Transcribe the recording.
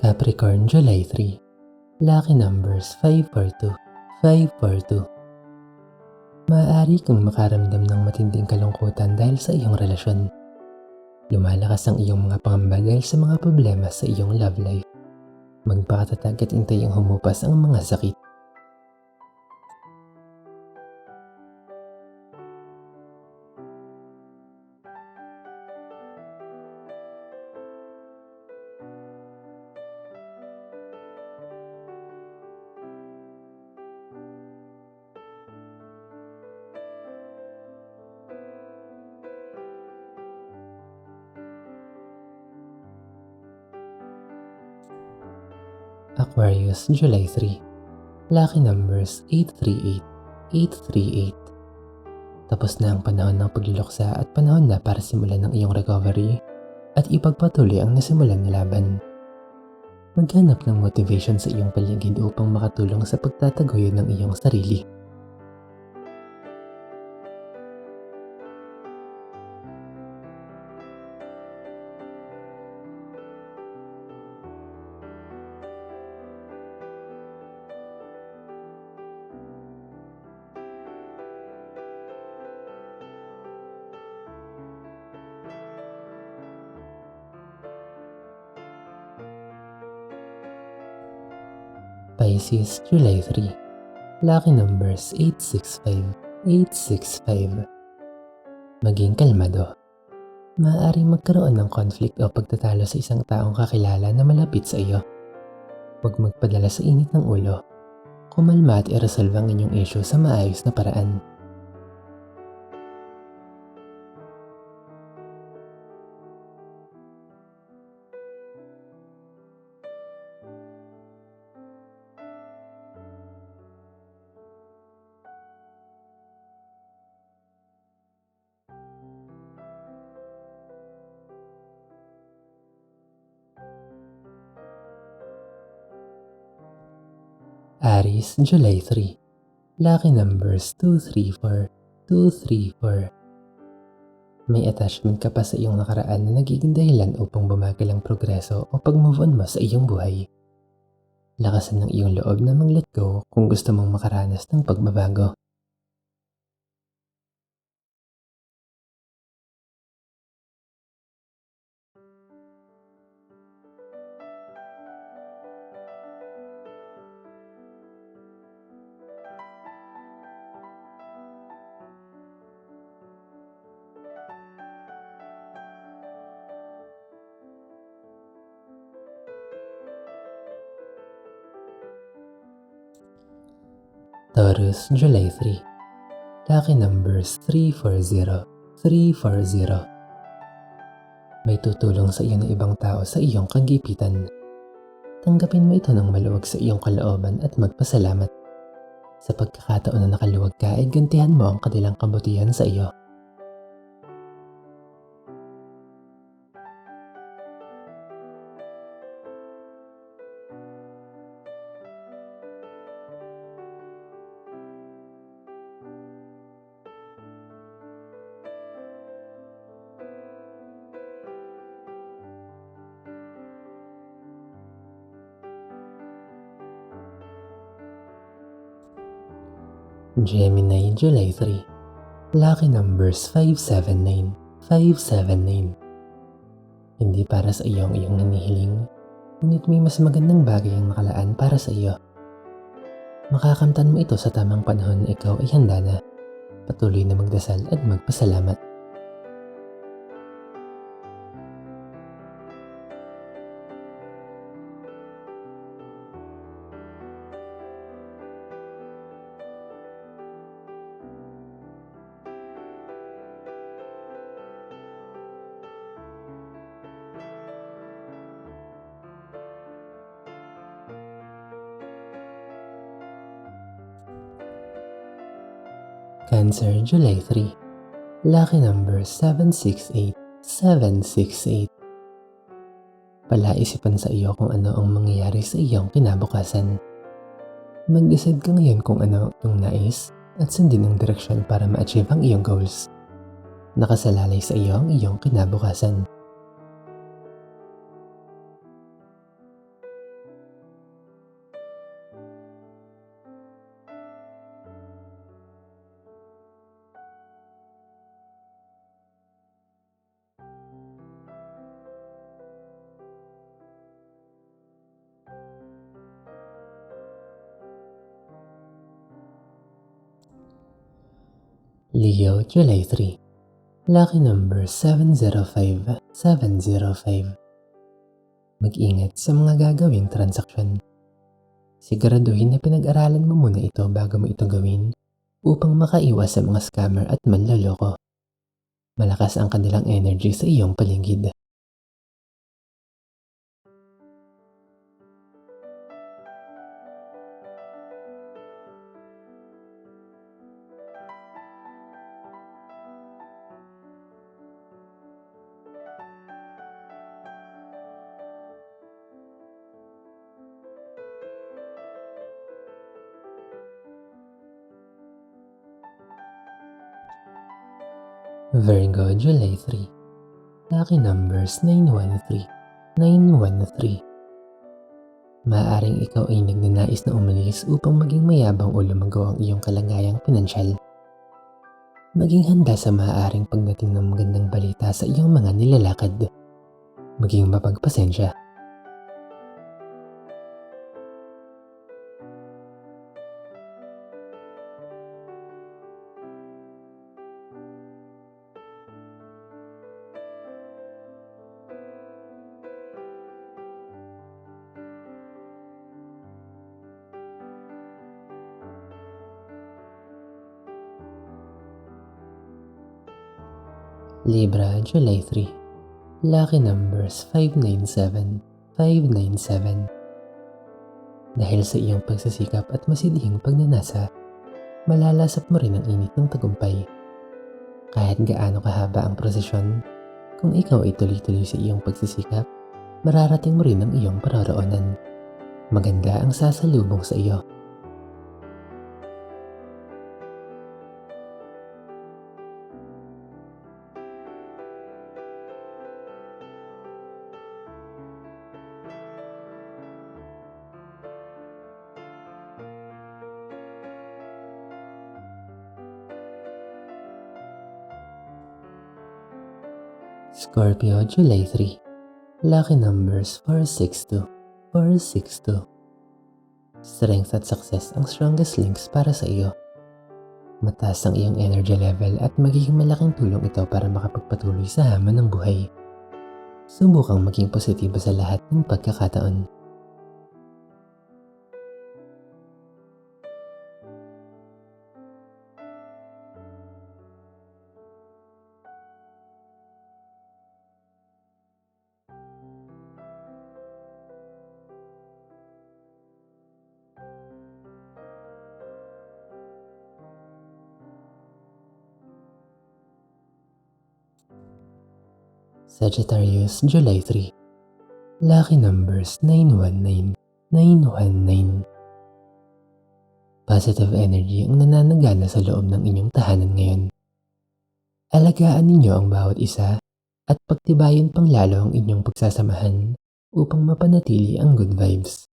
Capricorn, July 3. Lucky numbers 542, 542. Maaari kang makaramdam ng matinding kalungkutan dahil sa iyong relasyon. Lumalakas ang iyong mga pangamba dahil sa mga problema sa iyong love life. Magpakatatag at intay ang humupas ang mga sakit. Aquarius, July 3. Lucky numbers 838, 838. Tapos na ang panahon ng pagluluksa at panahon na para simulan ang iyong recovery at ipagpatuloy ang nasimulan na laban. Maghanap ng motivation sa iyong paligid upang makatulong sa pagtataguyod ng iyong sarili. Pisces, July 3. Lucky numbers 865, 865. Maging kalmado. Maaaring magkaroon ng conflict o pagtatalo sa isang taong kakilala na malapit sa iyo. Huwag magpadala sa init ng ulo. Kumalma at i-resolve ang inyong issue sa maayos na paraan. Aries, July 3. Lucky numbers 234, 234. May attachment ka pa sa iyong nakaraan na nagiging dahilan upang bumagal ang progreso o pag-move on mo sa iyong buhay. Lakasan ng iyong loob na mag-let go kung gusto mong makaranas ng pagbabago. Taurus, July 3. Lucky numbers 340, 340. May tutulong sa iyo na ibang tao sa iyong kagipitan. Tanggapin mo ito ng maluwag sa iyong kalooban at magpasalamat. Sa pagkakataon na nakaluwag ka ay gantihan mo ang kanilang kabutihan sa iyo. Gemini, July 3. Lucky numbers 579, 579. Hindi para sa iyo ang iyong hinihiling, ngunit may mas magandang bagay ang nakalaan para sa iyo. Makakamtan mo ito sa tamang panahon na ikaw ay handa na. Patuloy na magdasal at magpasalamat. Cancer, July 3. Lucky number 768, 768. Palaisipan sa iyo kung ano ang mangyayari sa iyong kinabukasan. Mag-decide ka ngayon kung ano ang nais at sundin ang direksyon para ma-achieve ang iyong goals. Nakasalalay sa iyo ang iyong kinabukasan. Leo, July 3. Lucky number 705, 705. Mag-ingat sa mga gagawing transaksyon. Siguraduhin na pinag-aralan mo muna ito bago mo ito gawin upang makaiwas sa mga scammer at manloloko. Malakas ang kanilang energy sa iyong paligid. Virgo, July 3. Lucky numbers 913, 913. Maaaring ikaw ay nagnanais na umalis upang maging mayabang o lumago ang iyong kalagayang pinansyal. Maging handa sa maaaring pagdating ng magandang balita sa iyong mga nilalakad. Maging mapagpasensya. Libra, July 3. Lucky numbers 597, 597. Dahil sa iyong pagsisikap at masidhing pagnanasa, malalasap mo rin ang init ng tagumpay. Kahit gaano kahaba ang prosesyon, kung ikaw ay tuloy-tuloy sa iyong pagsisikap, mararating mo rin ang iyong paroroonan. Maganda ang sasalubong sa iyo. Scorpio, July 3. Lucky numbers 462, 462. Strength at success ang strongest links para sa iyo. Mataas ang iyong energy level at magiging malaking tulong ito para makapagpatuloy sa hamon ng buhay. Subukang maging positibo sa lahat ng pagkakataon. Sagittarius, July 3. Lucky numbers 919, 919. Positive energy ang nananagana sa loob ng inyong tahanan ngayon. Alagaan ninyo ang bawat isa at pagtibayin pang lalo ang inyong pagsasamahan upang mapanatili ang good vibes.